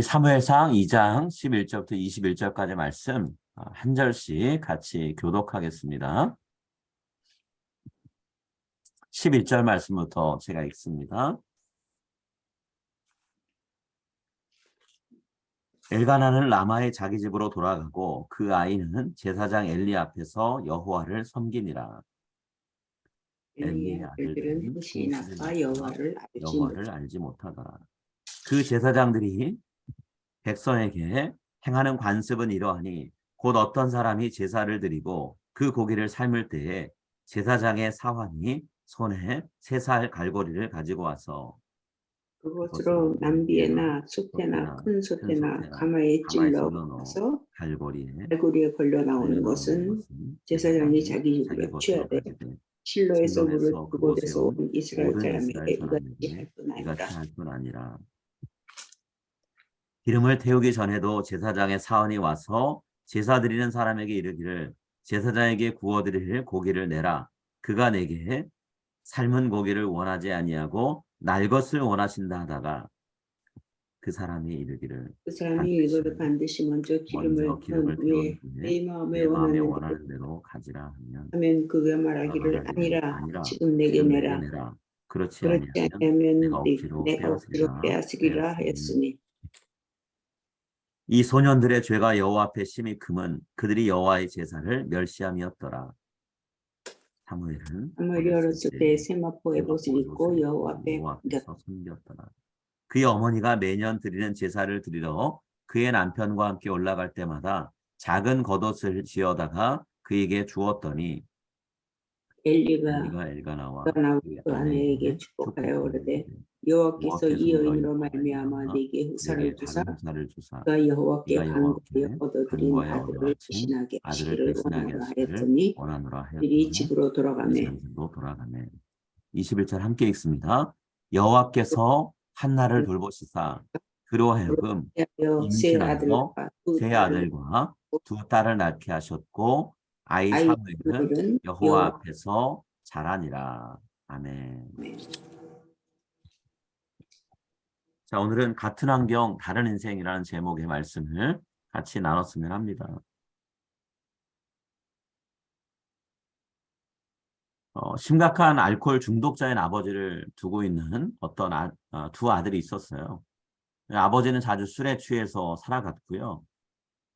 사무엘상 2장 11절부터 21절까지 말씀 한 절씩 같이 교독하겠습니다. 11절 말씀부터 제가 읽습니다. 엘가나는 라마의 자기 집으로 돌아가고 그 아이는 제사장 엘리 앞에서 여호와를 섬기니라. 엘리의 아들들은 흑신이 나빠 여호와를 알지 못하더라. 그 제사장들이 백성에게 행하는 관습은 이러하니 곧 어떤 사람이 제사를 드리고 그 고기를 삶을 때에 제사장의 사환이 손에 3살 갈고리를 가지고 와서 그것으로 남비에나 솥에나 큰 솥에나 가마에 찔러 넣어서 갈고리에 걸려 나오는 것은 제사장이 자기 집으로 취하되 실로에서 물을 그곳에서 온 이스라엘 사람에게 이같이 할 뿐 아니라. 기름을 태우기 전에도 제사장의 사원이 와서 제사 드리는 사람에게 이르기를 제사장에게 구워드릴 고기를 내라. 그가 내게 삶은 고기를 원하지 아니하고 날 것을 원하신다 하다가 그 사람이 이르기를 반드시 먼저 기름을 태운 후에 내 마음에 원하는 대로 가지라 하면 그가 말하기를 아니라 지금 내게 내라. 그렇지 아니하면 내가 억지로 빼앗으리라 하였으니. 이 소년들의 죄가 여호와 앞에 심히 금은 그들이 여호와의 제사를 멸시함이었더라. 사무엘이 어렸을 때 세마포 에봇을 입고 여호와 앞에서 섬겼더라. 그의 어머니가 매년 드리는 제사를 드리러 그의 남편과 함께 올라갈 때마다 작은 겉옷을 지어다가 그에게 주었더니 엘리가 엘가나와 그 아내에게 축복하여 오르되 여호와께서 이 여인으로 말미암아 내게 후사를 주사 그가 여호와께 간구하여 얻어들인 아들을 대신하게 하시기를 원하노라 하였더니 이리 집으로 돌아가매. 21절 함께 읽습니다. 여호와께서 한나를 돌보시사 그로 하여금 임신하여 세 아들과 2딸을 낳게 하셨고 아이 사무엘은 여호와 앞에서 자라니라. 아멘. 자, 오늘은 같은 환경 다른 인생이라는 제목의 말씀을 같이 나눴으면 합니다. 심각한 알코올 중독자인 아버지를 두고 있는 어떤 두 아들이 있었어요. 아버지는 자주 술에 취해서 살아갔고요.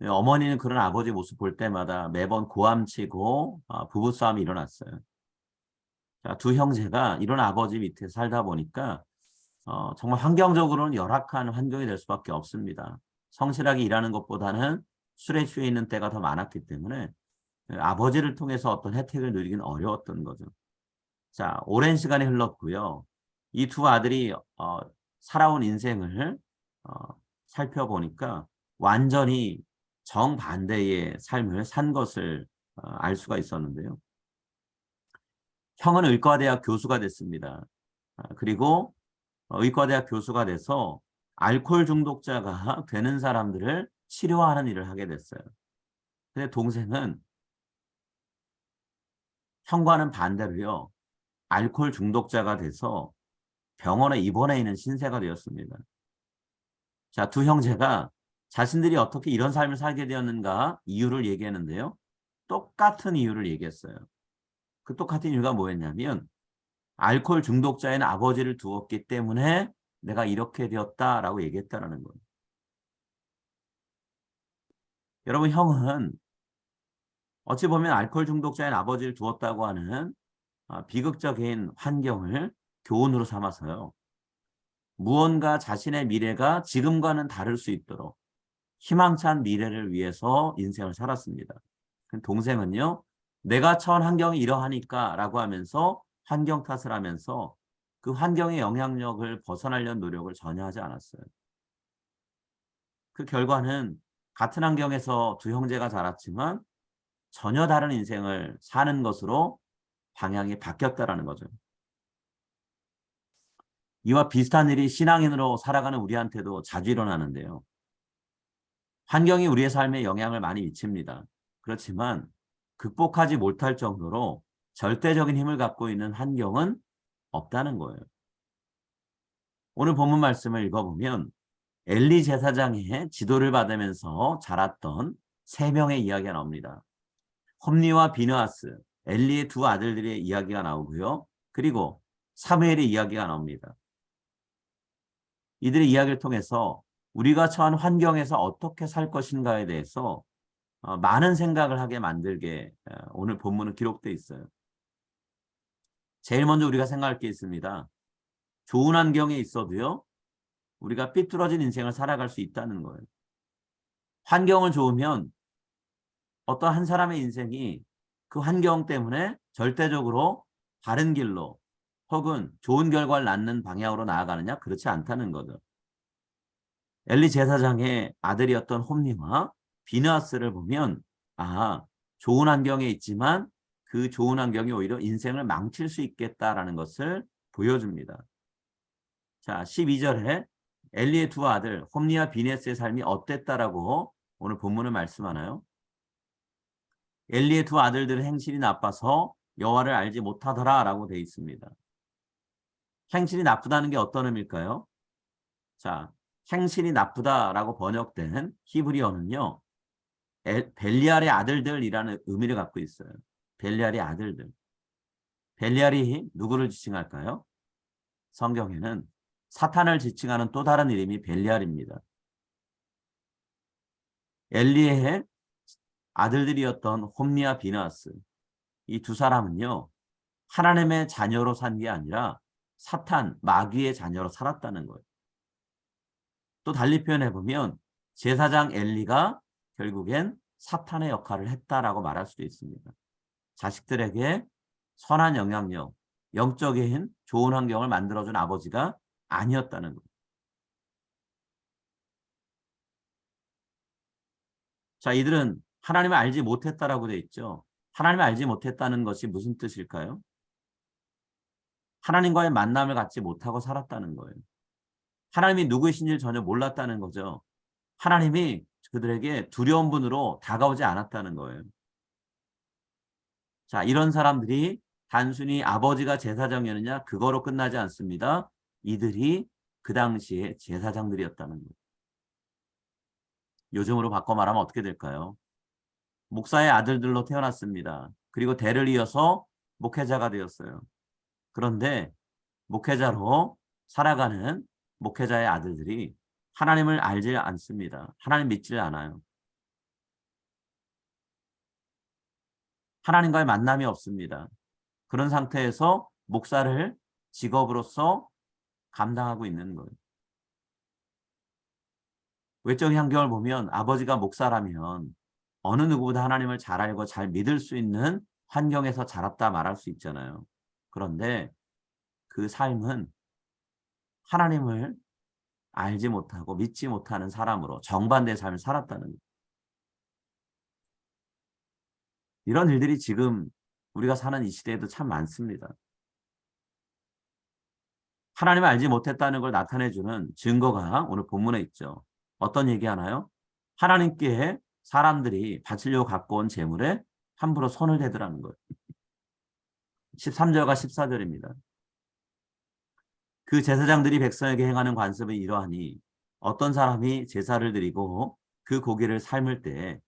어머니는 그런 아버지 모습 볼 때마다 매번 고함치고 부부싸움이 일어났어요. 자, 두 형제가 이런 아버지 밑에 살다 보니까 정말 환경적으로는 열악한 환경이 될 수밖에 없습니다. 성실하게 일하는 것보다는 술에 취해 있는 때가 더 많았기 때문에 아버지를 통해서 어떤 혜택을 누리기는 어려웠던 거죠. 자, 오랜 시간이 흘렀고요. 이 두 아들이 살아온 인생을 살펴보니까 완전히 정반대의 삶을 산 것을 알 수가 있었는데요. 형은 의과대학 교수가 됐습니다. 그리고 의과대학 교수가 돼서 알코올 중독자가 되는 사람들을 치료하는 일을 하게 됐어요. 근데 동생은 형과는 반대로요. 알코올 중독자가 돼서 병원에 입원해 있는 신세가 되었습니다. 자, 두 형제가 자신들이 어떻게 이런 삶을 살게 되었는가 이유를 얘기했는데요. 똑같은 이유를 얘기했어요. 그 똑같은 이유가 뭐였냐면 알코올 중독자인 아버지를 두었기 때문에 내가 이렇게 되었다라고 얘기했다는 거예요. 여러분, 형은 어찌 보면 알코올 중독자인 아버지를 두었다고 하는 비극적인 환경을 교훈으로 삼아서요. 무언가 자신의 미래가 지금과는 다를 수 있도록 희망찬 미래를 위해서 인생을 살았습니다. 동생은요. 내가 처한 환경이 이러하니까 라고 하면서 환경 탓을 하면서 그 환경의 영향력을 벗어나려는 노력을 전혀 하지 않았어요. 그 결과는 같은 환경에서 두 형제가 자랐지만 전혀 다른 인생을 사는 것으로 방향이 바뀌었다라는 거죠. 이와 비슷한 일이 신앙인으로 살아가는 우리한테도 자주 일어나는데요. 환경이 우리의 삶에 영향을 많이 미칩니다. 그렇지만 극복하지 못할 정도로 절대적인 힘을 갖고 있는 환경은 없다는 거예요. 오늘 본문 말씀을 읽어보면 엘리 제사장의 지도를 받으면서 자랐던 세 명의 이야기가 나옵니다. 홈리와 비느하스, 엘리의 두 아들들의 이야기가 나오고요. 그리고 사무엘의 이야기가 나옵니다. 이들의 이야기를 통해서 우리가 처한 환경에서 어떻게 살 것인가에 대해서 많은 생각을 하게 만들게 오늘 본문은 기록되어 있어요. 제일 먼저 우리가 생각할 게 있습니다. 좋은 환경에 있어도요, 우리가 삐뚤어진 인생을 살아갈 수 있다는 거예요. 환경을 좋으면 어떤 한 사람의 인생이 그 환경 때문에 절대적으로 바른 길로 혹은 좋은 결과를 낳는 방향으로 나아가느냐? 그렇지 않다는 거죠. 엘리 제사장의 아들이었던 홈리와 비느하스를 보면 좋은 환경에 있지만 그 좋은 환경이 오히려 인생을 망칠 수 있겠다라는 것을 보여줍니다. 자, 12절에 엘리의 두 아들 홈리와 비느하스의 삶이 어땠다라고 오늘 본문을 말씀하나요? 엘리의 두 아들들은 행실이 나빠서 여호와를 알지 못하더라라고 되어 있습니다. 행실이 나쁘다는 게 어떤 의미일까요? 자, 행실이 나쁘다라고 번역된 히브리어는요, 벨리알의 아들들이라는 의미를 갖고 있어요. 벨리알의 아들들. 벨리알이 누구를 지칭할까요? 성경에는 사탄을 지칭하는 또 다른 이름이 벨리알입니다. 엘리의 아들들이었던 홈리와 비느하스, 이 두 사람은요, 하나님의 자녀로 산 게 아니라 사탄, 마귀의 자녀로 살았다는 거예요. 또 달리 표현해보면 제사장 엘리가 결국엔 사탄의 역할을 했다라고 말할 수도 있습니다. 자식들에게 선한 영향력, 영적인 좋은 환경을 만들어준 아버지가 아니었다는 거예요. 자, 이들은 하나님을 알지 못했다라고 되어 있죠. 하나님을 알지 못했다는 것이 무슨 뜻일까요? 하나님과의 만남을 갖지 못하고 살았다는 거예요. 하나님이 누구이신지를 전혀 몰랐다는 거죠. 하나님이 그들에게 두려운 분으로 다가오지 않았다는 거예요. 자, 이런 사람들이 단순히 아버지가 제사장이었느냐 그거로 끝나지 않습니다. 이들이 그 당시에 제사장들이었다는 거예요. 요즘으로 바꿔 말하면 어떻게 될까요? 목사의 아들들로 태어났습니다. 그리고 대를 이어서 목회자가 되었어요. 그런데 목회자로 살아가는 목회자의 아들들이 하나님을 알지 않습니다. 하나님 믿지 않아요. 하나님과의 만남이 없습니다. 그런 상태에서 목사를 직업으로서 감당하고 있는 거예요. 외적인 환경을 보면 아버지가 목사라면 어느 누구보다 하나님을 잘 알고 잘 믿을 수 있는 환경에서 자랐다 말할 수 있잖아요. 그런데 그 삶은 하나님을 알지 못하고 믿지 못하는 사람으로 정반대의 삶을 살았다는 거예요. 이런 일들이 지금 우리가 사는 이 시대에도 참 많습니다. 하나님을 알지 못했다는 걸 나타내주는 증거가 오늘 본문에 있죠. 어떤 얘기 하나요? 하나님께 사람들이 바치려고 갖고 온 재물에 함부로 손을 대더라는 거예요. 13절과 14절입니다. 그 제사장들이 백성에게 행하는 관습은 이러하니 어떤 사람이 제사를 드리고 그 고기를 삶을 때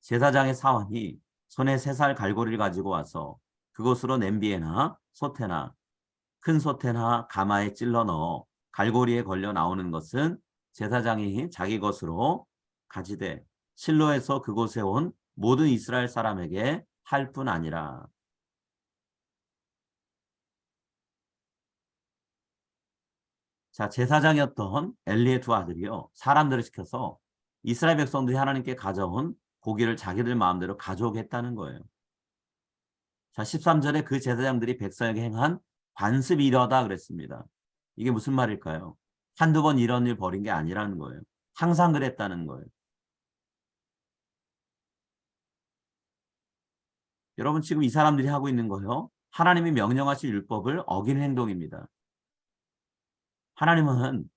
제사장의 사원이 손에 3살 갈고리를 가지고 와서 그것으로 냄비에나 솥에나 큰 솥에나 가마에 찔러 넣어 갈고리에 걸려 나오는 것은 제사장이 자기 것으로 가지되 실로에서 그곳에 온 모든 이스라엘 사람에게 할 뿐 아니라. 자, 제사장이었던 엘리의 두 아들이요, 사람들을 시켜서 이스라엘 백성들이 하나님께 가져온 고기를 자기들 마음대로 가져오게 했다는 거예요. 자, 13절에 그 제사장들이 백성에게 행한 관습이 이러다 그랬습니다. 이게 무슨 말일까요? 한두 번 이런 일 벌인 게 아니라는 거예요. 항상 그랬다는 거예요. 여러분, 지금 이 사람들이 하고 있는 거요, 하나님이 명령하신 율법을 어기는 행동입니다. 하나님은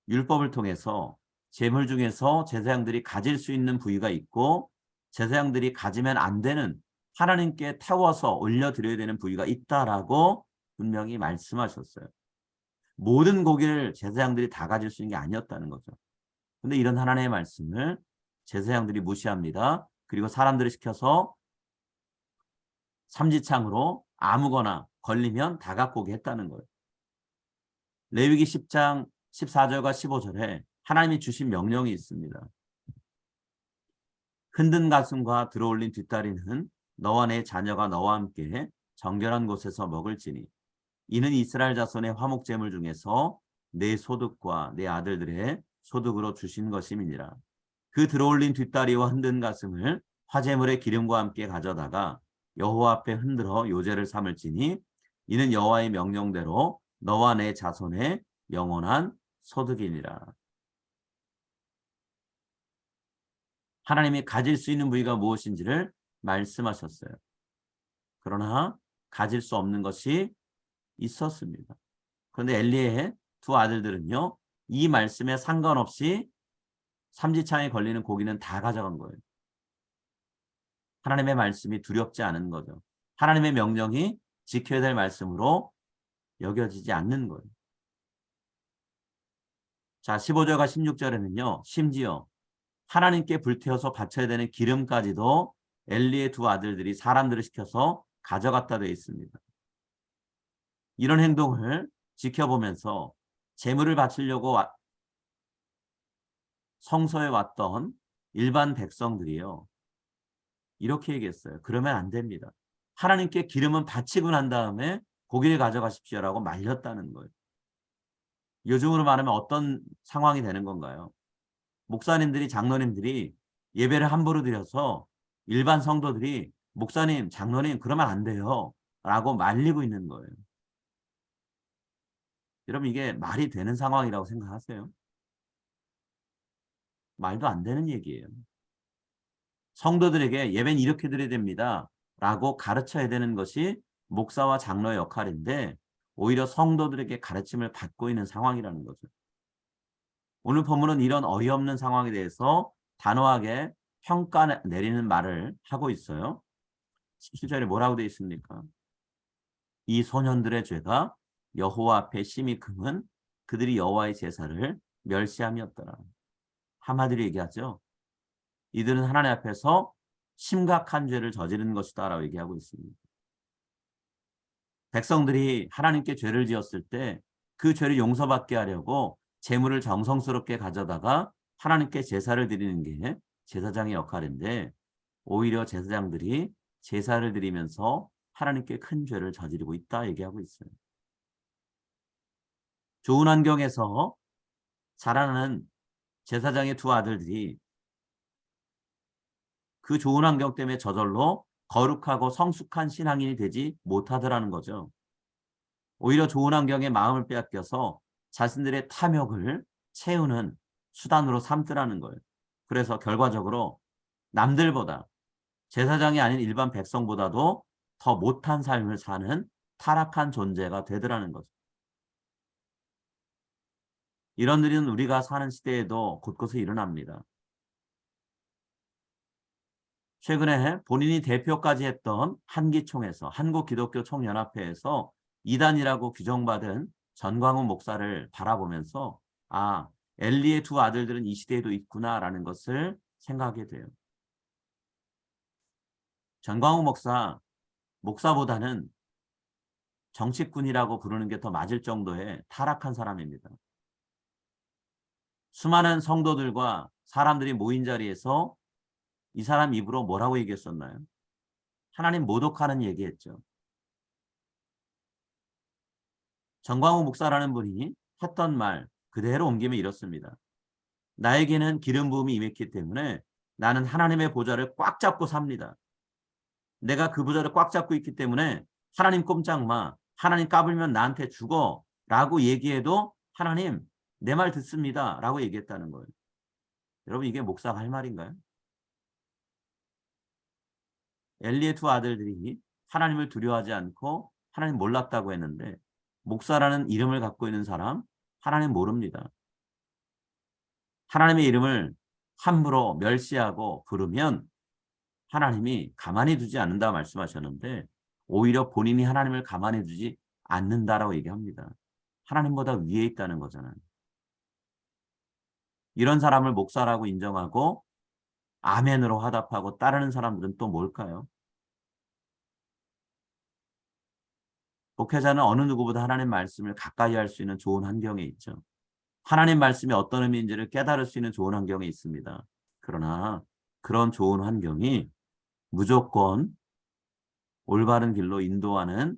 율법을 통해서 재물 중에서 제사장들이 가질 수 있는 부위가 있고 제사장들이 가지면 안 되는, 하나님께 태워서 올려드려야 되는 부위가 있다라고 분명히 말씀하셨어요. 모든 고기를 제사장들이 다 가질 수 있는 게 아니었다는 거죠. 근데 이런 하나님의 말씀을 제사장들이 무시합니다. 그리고 사람들을 시켜서 삼지창으로 아무거나 걸리면 다 갖고 오게 했다는 거예요. 레위기 10장 14절과 15절에 하나님이 주신 명령이 있습니다. 흔든 가슴과 들어올린 뒷다리는 너와 내 자녀가 너와 함께 정결한 곳에서 먹을지니 이는 이스라엘 자손의 화목제물 중에서 내 소득과 내 아들들의 소득으로 주신 것임이니라. 그 들어올린 뒷다리와 흔든 가슴을 화제물의 기름과 함께 가져다가 여호와 앞에 흔들어 요제를 삼을지니 이는 여호와의 명령대로 너와 내 자손의 영원한 소득이니라. 하나님이 가질 수 있는 부위가 무엇인지를 말씀하셨어요. 그러나 가질 수 없는 것이 있었습니다. 그런데 엘리의 두 아들들은요, 이 말씀에 상관없이 삼지창에 걸리는 고기는 다 가져간 거예요. 하나님의 말씀이 두렵지 않은 거죠. 하나님의 명령이 지켜야 될 말씀으로 여겨지지 않는 거예요. 자, 15절과 16절에는요, 심지어 하나님께 불태워서 바쳐야 되는 기름까지도 엘리의 두 아들들이 사람들을 시켜서 가져갔다 되어 있습니다. 이런 행동을 지켜보면서 제물을 바치려고 성소에 왔던 일반 백성들이요, 이렇게 얘기했어요. 그러면 안 됩니다. 하나님께 기름은 바치고 난 다음에 고기를 가져가십시오라고 말렸다는 거예요. 요즘으로 말하면 어떤 상황이 되는 건가요? 목사님들이, 장로님들이 예배를 함부로 드려서 일반 성도들이 목사님, 장로님 그러면 안 돼요 라고 말리고 있는 거예요. 여러분, 이게 말이 되는 상황이라고 생각하세요? 말도 안 되는 얘기예요. 성도들에게 예배는 이렇게 드려야 됩니다 라고 가르쳐야 되는 것이 목사와 장로의 역할인데 오히려 성도들에게 가르침을 받고 있는 상황이라는 거죠. 오늘 본문은 이런 어이없는 상황에 대해서 단호하게 평가 내리는 말을 하고 있어요. 17절에 뭐라고 되어 있습니까? 이 소년들의 죄가 여호와 앞에 심히 금은 그들이 여호와의 제사를 멸시함이었더라. 한마디로 얘기하죠. 이들은 하나님 앞에서 심각한 죄를 저지른 것이다 라고 얘기하고 있습니다. 백성들이 하나님께 죄를 지었을 때 그 죄를 용서받게 하려고 제물을 정성스럽게 가져다가 하나님께 제사를 드리는 게 제사장의 역할인데 오히려 제사장들이 제사를 드리면서 하나님께 큰 죄를 저지르고 있다 얘기하고 있어요. 좋은 환경에서 자라나는 제사장의 두 아들들이 그 좋은 환경 때문에 저절로 거룩하고 성숙한 신앙인이 되지 못하더라는 거죠. 오히려 좋은 환경에 마음을 빼앗겨서 자신들의 탐욕을 채우는 수단으로 삼더라는 거예요. 그래서 결과적으로 남들보다 제사장이 아닌 일반 백성보다도 더 못한 삶을 사는 타락한 존재가 되더라는 거죠. 이런 일은 우리가 사는 시대에도 곳곳에 일어납니다. 최근에 본인이 대표까지 했던 한기총에서 한국기독교총연합회에서 이단이라고 규정받은 전광훈 목사를 바라보면서 아, 엘리의 두 아들들은 이 시대에도 있구나라는 것을 생각하게 돼요. 전광훈 목사보다는 정치꾼이라고 부르는 게 더 맞을 정도의 타락한 사람입니다. 수많은 성도들과 사람들이 모인 자리에서 이 사람 입으로 뭐라고 얘기했었나요? 하나님 모독하는 얘기했죠. 정광훈 목사라는 분이 했던 말 그대로 옮기면 이렇습니다. 나에게는 기름 부음이 임했기 때문에 나는 하나님의 보좌를 꽉 잡고 삽니다. 내가 그 보좌를 꽉 잡고 있기 때문에 하나님 꼼짝 마. 하나님 까불면 나한테 죽어. 라고 얘기해도 하나님 내 말 듣습니다. 라고 얘기했다는 거예요. 여러분, 이게 목사가 할 말인가요? 엘리의 두 아들들이 하나님을 두려워하지 않고 하나님 몰랐다고 했는데 목사라는 이름을 갖고 있는 사람 하나님 모릅니다. 하나님의 이름을 함부로 멸시하고 부르면 하나님이 가만히 두지 않는다 말씀하셨는데 오히려 본인이 하나님을 가만히 두지 않는다라고 얘기합니다. 하나님보다 위에 있다는 거잖아요. 이런 사람을 목사라고 인정하고 아멘으로 화답하고 따르는 사람들은 또 뭘까요? 목회자는 어느 누구보다 하나님 말씀을 가까이 할 수 있는 좋은 환경에 있죠. 하나님 말씀이 어떤 의미인지를 깨달을 수 있는 좋은 환경에 있습니다. 그러나 그런 좋은 환경이 무조건 올바른 길로 인도하는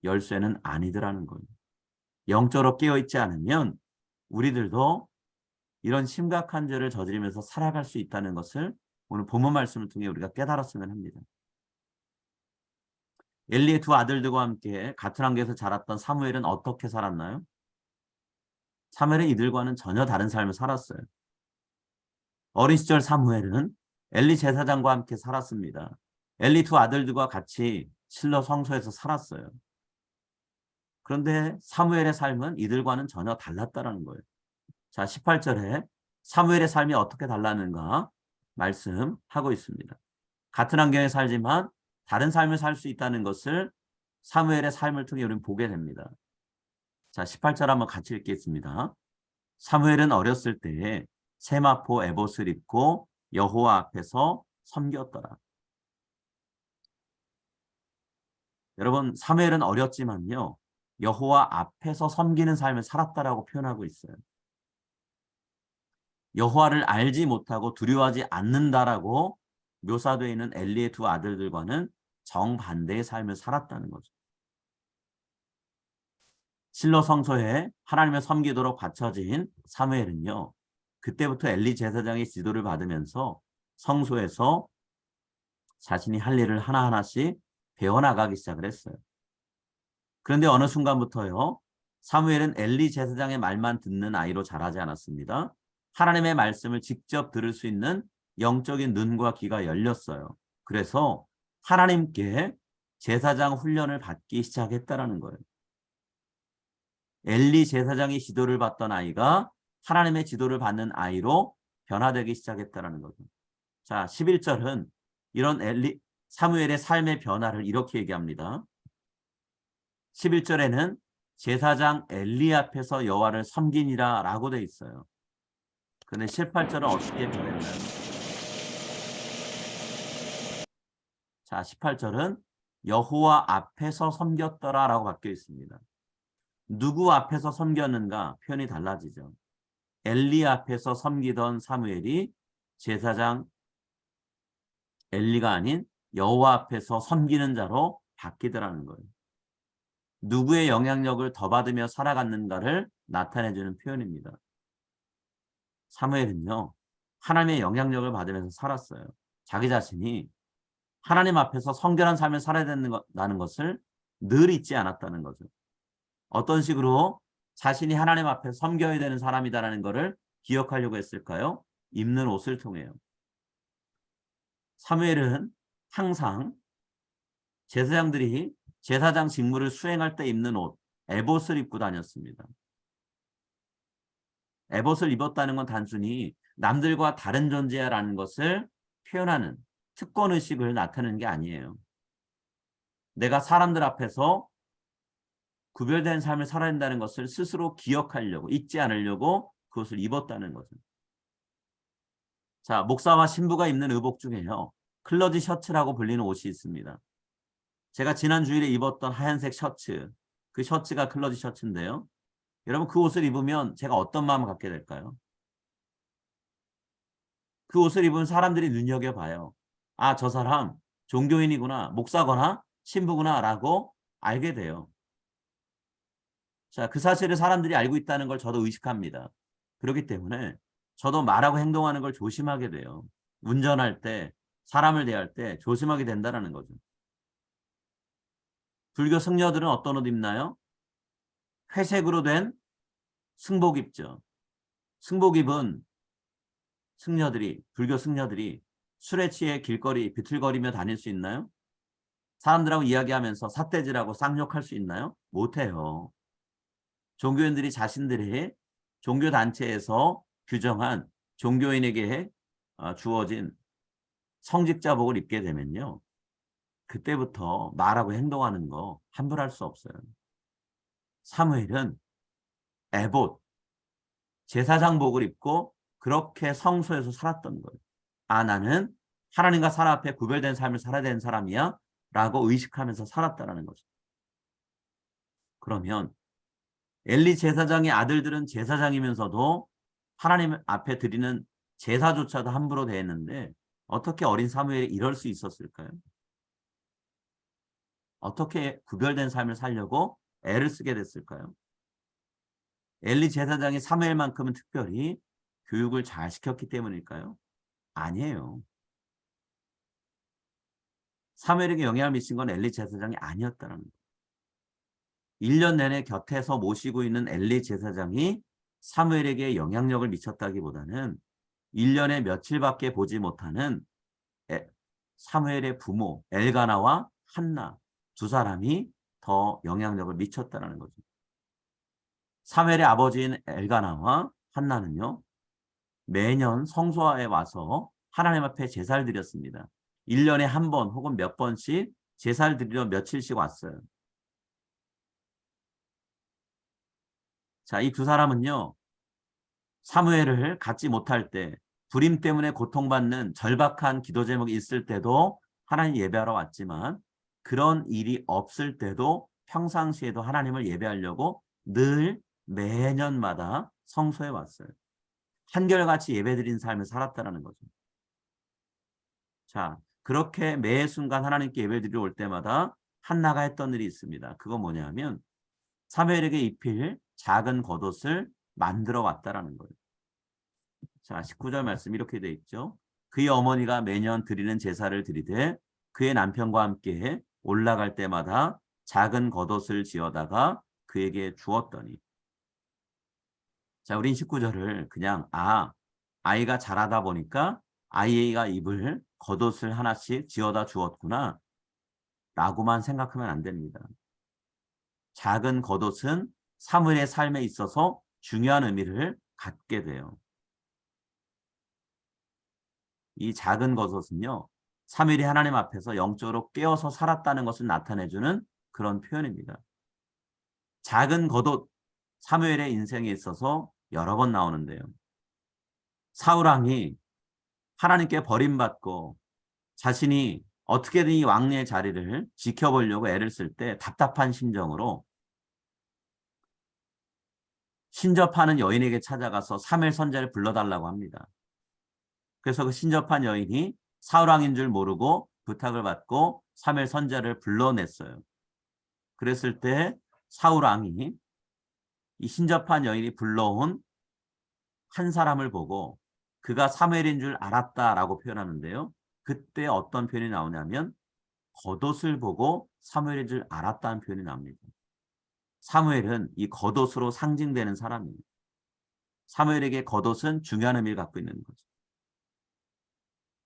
열쇠는 아니더라는 거예요. 영적으로 깨어있지 않으면 우리들도 이런 심각한 죄를 저지르면서 살아갈 수 있다는 것을 오늘 본문 말씀을 통해 우리가 깨달았으면 합니다. 엘리의 두 아들들과 함께 같은 환경에서 자랐던 사무엘은 어떻게 살았나요? 사무엘은 이들과는 전혀 다른 삶을 살았어요. 어린 시절 사무엘은 엘리 제사장과 함께 살았습니다. 엘리 두 아들들과 같이 실로 성소에서 살았어요. 그런데 사무엘의 삶은 이들과는 전혀 달랐다는 거예요. 자, 18절에 사무엘의 삶이 어떻게 달랐는가 말씀하고 있습니다. 같은 환경에 살지만 다른 삶을 살 수 있다는 것을 사무엘의 삶을 통해 우리는 보게 됩니다. 자, 18절 한번 같이 읽겠습니다. 사무엘은 어렸을 때에 세마포 에봇을 입고 여호와 앞에서 섬겼더라. 여러분, 사무엘은 어렸지만요, 여호와 앞에서 섬기는 삶을 살았다라고 표현하고 있어요. 여호와를 알지 못하고 두려워하지 않는다라고 묘사되어 있는 엘리의 두 아들들과는 정반대의 삶을 살았다는 거죠. 실로 성소에 하나님을 섬기도록 바쳐진 사무엘은요, 그때부터 엘리 제사장의 지도를 받으면서 성소에서 자신이 할 일을 하나하나씩 배워나가기 시작을 했어요. 그런데 어느 순간부터요, 사무엘은 엘리 제사장의 말만 듣는 아이로 자라지 않았습니다. 하나님의 말씀을 직접 들을 수 있는 영적인 눈과 귀가 열렸어요. 그래서 하나님께 제사장 훈련을 받기 시작했다라는 거예요. 엘리 제사장의 지도를 받던 아이가 하나님의 지도를 받는 아이로 변화되기 시작했다라는 거죠. 자, 11절은 이런 사무엘의 삶의 변화를 이렇게 얘기합니다. 11절에는 제사장 엘리 앞에서 여호와를 섬기니라 라고 돼 있어요. 그런데 18절은 어떻게 변했나요? 자, 18절은 여호와 앞에서 섬겼더라 라고 바뀌어 있습니다. 누구 앞에서 섬겼는가 표현이 달라지죠. 엘리 앞에서 섬기던 사무엘이 제사장 엘리가 아닌 여호와 앞에서 섬기는 자로 바뀌더라는 거예요. 누구의 영향력을 더 받으며 살아갔는가를 나타내주는 표현입니다. 사무엘은요, 하나님의 영향력을 받으면서 살았어요. 자기 자신이 하나님 앞에서 성결한 삶을 살아야 된다는 것을 늘 잊지 않았다는 거죠. 어떤 식으로 자신이 하나님 앞에 섬겨야 되는 사람이다라는 것을 기억하려고 했을까요? 입는 옷을 통해요. 사무엘은 항상 제사장들이 제사장 직무를 수행할 때 입는 옷, 에봇을 입고 다녔습니다. 에봇을 입었다는 건 단순히 남들과 다른 존재야라는 것을 표현하는 특권의식을 나타내는 게 아니에요. 내가 사람들 앞에서 구별된 삶을 살아야 한다는 것을 스스로 기억하려고, 잊지 않으려고 그것을 입었다는 거죠. 자, 목사와 신부가 입는 의복 중에요, 클러지 셔츠라고 불리는 옷이 있습니다. 제가 지난 주일에 입었던 하얀색 셔츠, 그 셔츠가 클러지 셔츠인데요. 여러분, 그 옷을 입으면 제가 어떤 마음을 갖게 될까요? 그 옷을 입은 사람들이 눈여겨봐요. 아, 저 사람 종교인이구나, 목사거나 신부구나 라고 알게 돼요. 자, 그 사실을 사람들이 알고 있다는 걸 저도 의식합니다. 그렇기 때문에 저도 말하고 행동하는 걸 조심하게 돼요. 운전할 때, 사람을 대할 때 조심하게 된다는 거죠. 불교 승려들은 어떤 옷 입나요? 회색으로 된 승복 입죠. 승복 입은 승려들이, 불교 승려들이 술에 취해 길거리 비틀거리며 다닐 수 있나요? 사람들하고 이야기하면서 삿대질하고 쌍욕할 수 있나요? 못해요. 종교인들이 자신들의 종교단체에서 규정한 종교인에게 주어진 성직자복을 입게 되면요, 그때부터 말하고 행동하는 거 함부로 할 수 없어요. 사무엘은 에봇, 제사장복을 입고 그렇게 성소에서 살았던 거예요. 아, 나는 하나님과 사람 앞에 구별된 삶을 살아야 되는 사람이야 라고 의식하면서 살았다라는 거죠. 그러면 엘리 제사장의 아들들은 제사장이면서도 하나님 앞에 드리는 제사조차도 함부로 대했는데 어떻게 어린 사무엘이 이럴 수 있었을까요? 어떻게 구별된 삶을 살려고 애를 쓰게 됐을까요? 엘리 제사장이 사무엘만큼은 특별히 교육을 잘 시켰기 때문일까요? 아니에요. 사무엘에게 영향을 미친 건 엘리 제사장이 아니었다는 거예요. 1년 내내 곁에서 모시고 있는 엘리 제사장이 사무엘에게 영향력을 미쳤다기보다는 1년에 며칠밖에 보지 못하는 사무엘의 부모 엘가나와 한나 두 사람이 더 영향력을 미쳤다는 거죠. 사무엘의 아버지인 엘가나와 한나는요. 매년 성소에 와서 하나님 앞에 제사를 드렸습니다. 1년에 한 번 혹은 몇 번씩 제사를 드리러 며칠씩 왔어요. 자, 이 두 사람은요. 사무엘을 갖지 못할 때 불임 때문에 고통받는 절박한 기도 제목이 있을 때도 하나님 예배하러 왔지만 그런 일이 없을 때도 평상시에도 하나님을 예배하려고 늘 매년마다 성소에 왔어요. 한결같이 예배드린 삶을 살았다는 거죠. 자, 그렇게 매 순간 하나님께 예배드리러 올 때마다 한나가 했던 일이 있습니다. 그건 뭐냐면 사무엘에게 입힐 작은 겉옷을 만들어 왔다라는 거예요. 자, 19절 말씀 이렇게 돼 있죠. 그의 어머니가 매년 드리는 제사를 드리되 그의 남편과 함께 올라갈 때마다 작은 겉옷을 지어다가 그에게 주었더니. 자, 우린 19절을 그냥 아이가 자라다 보니까 아이가 입을 겉옷을 하나씩 지어다 주었구나 라고만 생각하면 안 됩니다. 작은 겉옷은 사무엘의 삶에 있어서 중요한 의미를 갖게 돼요. 이 작은 겉옷은요. 사무엘이 하나님 앞에서 영적으로 깨어서 살았다는 것을 나타내주는 그런 표현입니다. 작은 겉옷, 사무엘의 인생에 있어서 여러 번 나오는데요. 사울왕이 하나님께 버림받고 자신이 어떻게든 이 왕의 자리를 지켜보려고 애를 쓸 때 답답한 심정으로 신접하는 여인에게 찾아가서 사무엘 선지자를 불러달라고 합니다. 그래서 그 신접한 여인이 사울왕인 줄 모르고 부탁을 받고 사무엘 선지자를 불러냈어요. 그랬을 때 사울왕이 이 신접한 여인이 불러온 한 사람을 보고 그가 사무엘인 줄 알았다라고 표현하는데요. 그때 어떤 표현이 나오냐면 겉옷을 보고 사무엘인 줄 알았다는 표현이 나옵니다. 사무엘은 이 겉옷으로 상징되는 사람입니다. 사무엘에게 겉옷은 중요한 의미를 갖고 있는 거죠.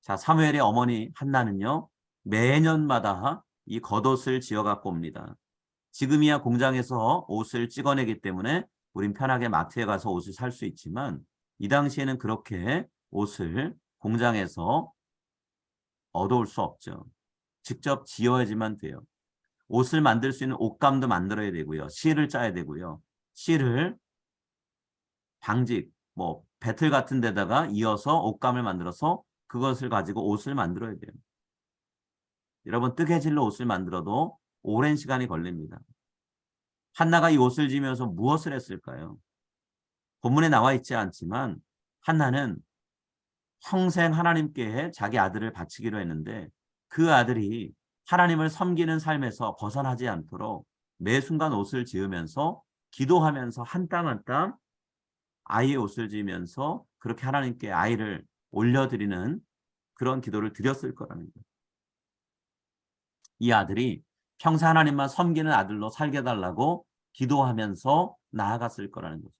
자, 사무엘의 어머니 한나는요. 매년마다 이 겉옷을 지어 갖고 옵니다. 지금이야 공장에서 옷을 찍어내기 때문에 우린 편하게 마트에 가서 옷을 살 수 있지만 이 당시에는 그렇게 옷을 공장에서 얻어올 수 없죠. 직접 지어야지만 돼요. 옷을 만들 수 있는 옷감도 만들어야 되고요. 실을 짜야 되고요. 실을 방직, 배틀 같은 데다가 이어서 옷감을 만들어서 그것을 가지고 옷을 만들어야 돼요. 여러분 뜨개질로 옷을 만들어도 오랜 시간이 걸립니다. 한나가 이 옷을 지면서 무엇을 했을까요? 본문에 나와 있지 않지만 한나는 평생 하나님께 자기 아들을 바치기로 했는데 그 아들이 하나님을 섬기는 삶에서 벗어나지 않도록 매 순간 옷을 지으면서 기도하면서 한 땀 한 땀 아이의 옷을 지으면서 그렇게 하나님께 아이를 올려드리는 그런 기도를 드렸을 거라는 거예요. 이 아들이 평생 하나님만 섬기는 아들로 살게 해달라고 기도하면서 나아갔을 거라는 거죠.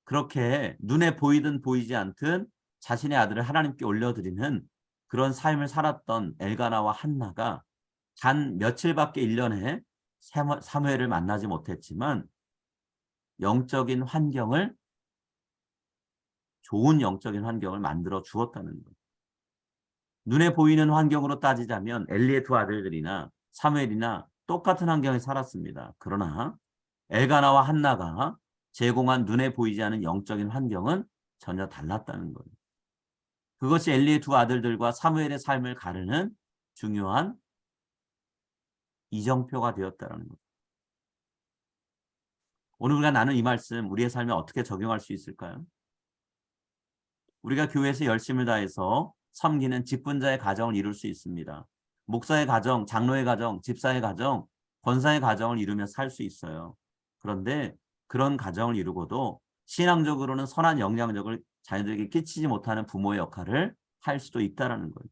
그렇게 눈에 보이든 보이지 않든 자신의 아들을 하나님께 올려드리는 그런 삶을 살았던 엘가나와 한나가 단 며칠밖에 1년에 사무엘을 만나지 못했지만 영적인 환경을 좋은 영적인 환경을 만들어 주었다는 거예요. 눈에 보이는 환경으로 따지자면 엘리의 두 아들들이나 사무엘이나 똑같은 환경에 살았습니다. 그러나 엘가나와 한나가 제공한 눈에 보이지 않은 영적인 환경은 전혀 달랐다는 거예요. 그것이 엘리의 두 아들들과 사무엘의 삶을 가르는 중요한 이정표가 되었다는 거예요. 오늘 우리가 나눈 이 말씀 우리의 삶에 어떻게 적용할 수 있을까요? 우리가 교회에서 열심을 다해서 섬기는 직분자의 가정을 이룰 수 있습니다. 목사의 가정, 장로의 가정, 집사의 가정, 권사의 가정을 이루며 살 수 있어요. 그런데 그런 가정을 이루고도 신앙적으로는 선한 영향력을 자녀들에게 끼치지 못하는 부모의 역할을 할 수도 있다는 거예요.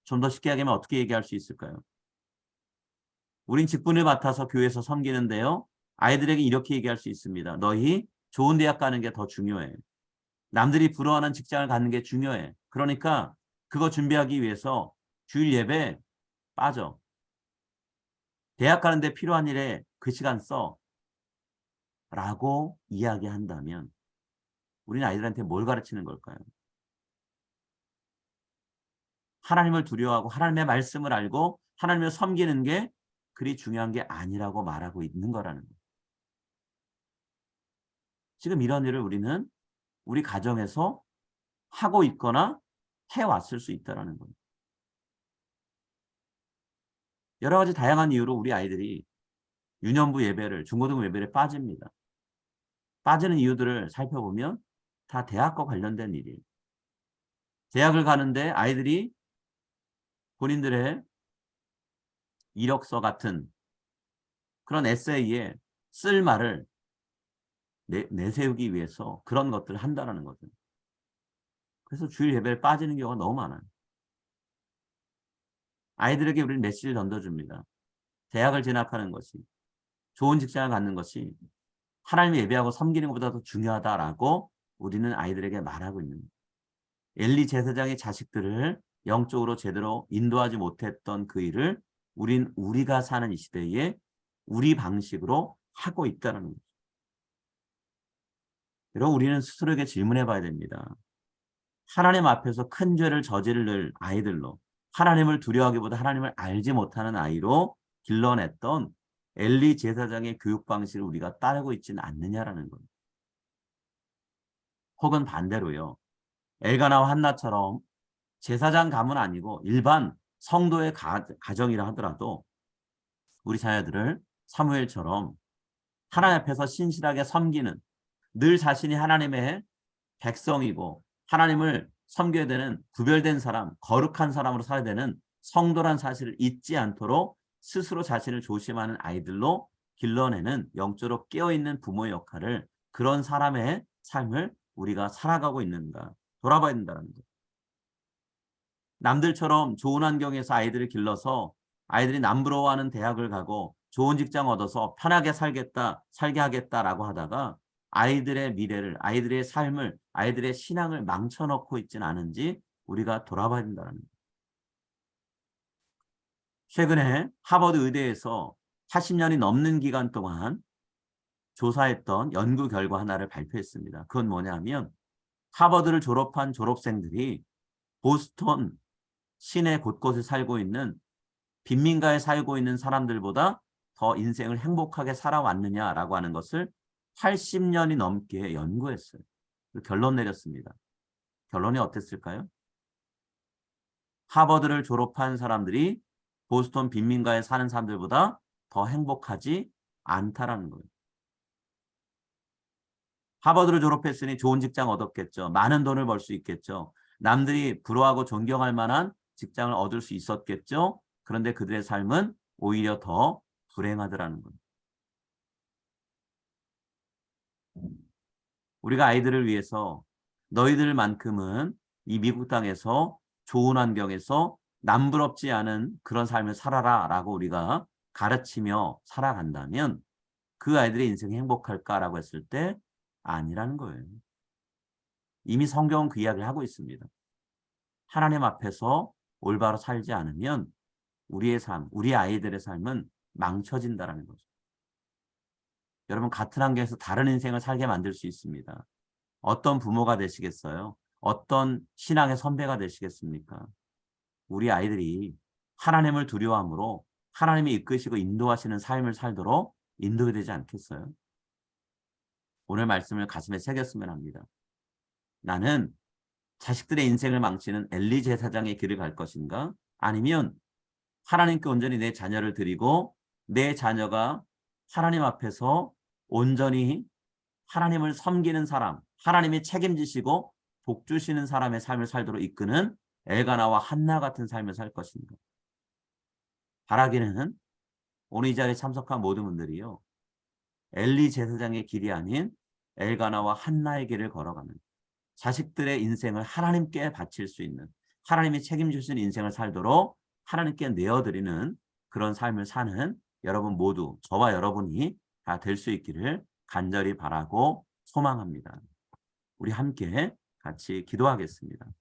좀 더 쉽게 얘기하면 어떻게 얘기할 수 있을까요? 우린 직분을 맡아서 교회에서 섬기는데요. 아이들에게 이렇게 얘기할 수 있습니다. 너희 좋은 대학 가는 게 더 중요해. 남들이 부러워하는 직장을 갖는 게 중요해. 그러니까 그거 준비하기 위해서 주일 예배 빠져. 대학 가는데 필요한 일에 그 시간 써. 라고 이야기한다면 우리는 아이들한테 뭘 가르치는 걸까요? 하나님을 두려워하고 하나님의 말씀을 알고 하나님을 섬기는 게 그리 중요한 게 아니라고 말하고 있는 거라는 거예요. 지금 이런 일을 우리는 우리 가정에서 하고 있거나 해왔을 수 있다는 거예요. 여러 가지 다양한 이유로 우리 아이들이 유년부 예배를, 중고등부 예배를 빠집니다. 빠지는 이유들을 살펴보면 다 대학과 관련된 일이에요. 대학을 가는데 아이들이 본인들의 이력서 같은 그런 에세이에 쓸 말을 내세우기 위해서 그런 것들을 한다는 거죠. 그래서 주일 예배를 빠지는 경우가 너무 많아요. 아이들에게 우리는 메시지를 던져줍니다. 대학을 진학하는 것이, 좋은 직장을 갖는 것이 하나님을 예배하고 섬기는 것보다 더 중요하다라고 우리는 아이들에게 말하고 있는 거예요. 엘리 제사장의 자식들을 영적으로 제대로 인도하지 못했던 그 일을 우리가 사는 이 시대에 우리 방식으로 하고 있다는 거죠. 여러분, 우리는 스스로에게 질문해 봐야 됩니다. 하나님 앞에서 큰 죄를 저지를 아이들로, 하나님을 두려워하기보다 하나님을 알지 못하는 아이로 길러냈던 엘리 제사장의 교육 방식을 우리가 따르고 있지는 않느냐라는 거예요. 혹은 반대로요. 엘가나와 한나처럼 제사장 가문 아니고 일반 성도의 가정이라 하더라도 우리 자녀들을 사무엘처럼 하나님 앞에서 신실하게 섬기는, 늘 자신이 하나님의 백성이고 하나님을 섬겨야 되는 구별된 사람, 거룩한 사람으로 살아야 되는 성도란 사실을 잊지 않도록 스스로 자신을 조심하는 아이들로 길러내는, 영적으로 깨어있는 부모의 역할을, 그런 사람의 삶을 우리가 살아가고 있는가 돌아봐야 된다는 거예요. 남들처럼 좋은 환경에서 아이들을 길러서 아이들이 남부러워하는 대학을 가고 좋은 직장 얻어서 편하게 살게 하겠다라고 하다가 아이들의 미래를, 아이들의 삶을, 아이들의 신앙을 망쳐놓고 있지는 않은지 우리가 돌아봐야 된다는 거예요. 최근에 하버드 의대에서 80년이 넘는 기간 동안 조사했던 연구 결과 하나를 발표했습니다. 그건 뭐냐면 하버드를 졸업한 졸업생들이 보스턴 시내 곳곳에 살고 있는 빈민가에 살고 있는 사람들보다 더 인생을 행복하게 살아왔느냐라고 하는 것을 80년이 넘게 연구했어요. 결론 내렸습니다. 결론이 어땠을까요? 하버드를 졸업한 사람들이 보스턴 빈민가에 사는 사람들보다 더 행복하지 않다라는 거예요. 하버드를 졸업했으니 좋은 직장 얻었겠죠. 많은 돈을 벌 수 있겠죠. 남들이 부러워하고 존경할 만한 직장을 얻을 수 있었겠죠. 그런데 그들의 삶은 오히려 더 불행하더라는 거예요. 우리가 아이들을 위해서 너희들만큼은 이 미국 땅에서 좋은 환경에서 남부럽지 않은 그런 삶을 살아라 라고 우리가 가르치며 살아간다면 그 아이들의 인생이 행복할까라고 했을 때 아니라는 거예요. 이미 성경은 그 이야기를 하고 있습니다. 하나님 앞에서 올바로 살지 않으면 우리의 삶, 우리 아이들의 삶은 망쳐진다는 거죠. 여러분, 같은 환경에서 다른 인생을 살게 만들 수 있습니다. 어떤 부모가 되시겠어요? 어떤 신앙의 선배가 되시겠습니까? 우리 아이들이 하나님을 두려워함으로 하나님이 이끄시고 인도하시는 삶을 살도록 인도해야 되지 않겠어요? 오늘 말씀을 가슴에 새겼으면 합니다. 나는 자식들의 인생을 망치는 엘리 제사장의 길을 갈 것인가? 아니면 하나님께 온전히 내 자녀를 드리고 내 자녀가 하나님 앞에서 온전히 하나님을 섬기는 사람, 하나님이 책임지시고 복 주시는 사람의 삶을 살도록 이끄는 엘가나와 한나 같은 삶을 살 것인가? 바라기는 오늘 이 자리에 참석한 모든 분들이요, 엘리 제사장의 길이 아닌 엘가나와 한나의 길을 걸어가는, 자식들의 인생을 하나님께 바칠 수 있는, 하나님이 책임질 수 있는 인생을 살도록 하나님께 내어드리는 그런 삶을 사는 여러분 모두, 저와 여러분이 다 될 수 있기를 간절히 바라고 소망합니다. 우리 함께 같이 기도하겠습니다.